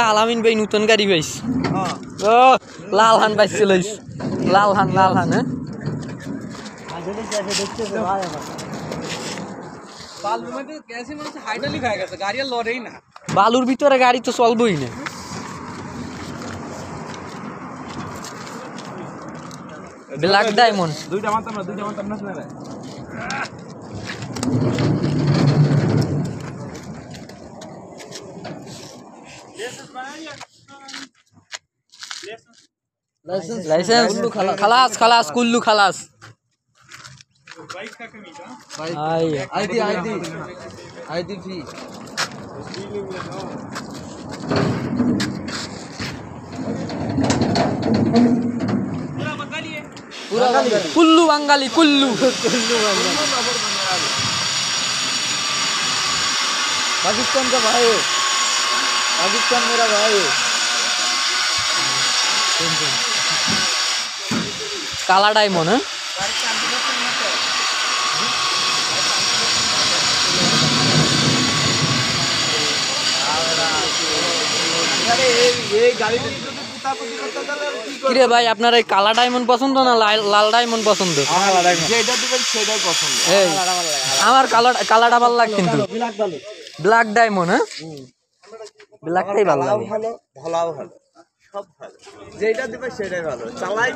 আলামিন ভাই নতুন গাড়ি পাইছ ও লালহান পাইছিল লালহান হ্যাঁ বালুর ভিতরে গাড়ি তো চলবই না ব্ল্যাক ডায়মন্ড দুইটা মানতাম না लाइसेंस खलास कुल्लू खलास आईडी फी पूरा कुल्लू बंगाली कुल्लू पाकिस्तान का भाई है पाकिस्तान मेरा भाई है काला डायमंड है কিরে ভাই আপনার এই কালা ডায়মন্ড পছন্দ না লাল ডায়মন্ড পছন্দ আমার কালাটা ভালো লাগে কিন্তু ব্ল্যাক ডায়মন্ড হ্যাঁ ব্ল্যাকটাই ভালো লাগে ভালো ভালো সব ভালো যেটা দিবে সেটাই ভালো চালাই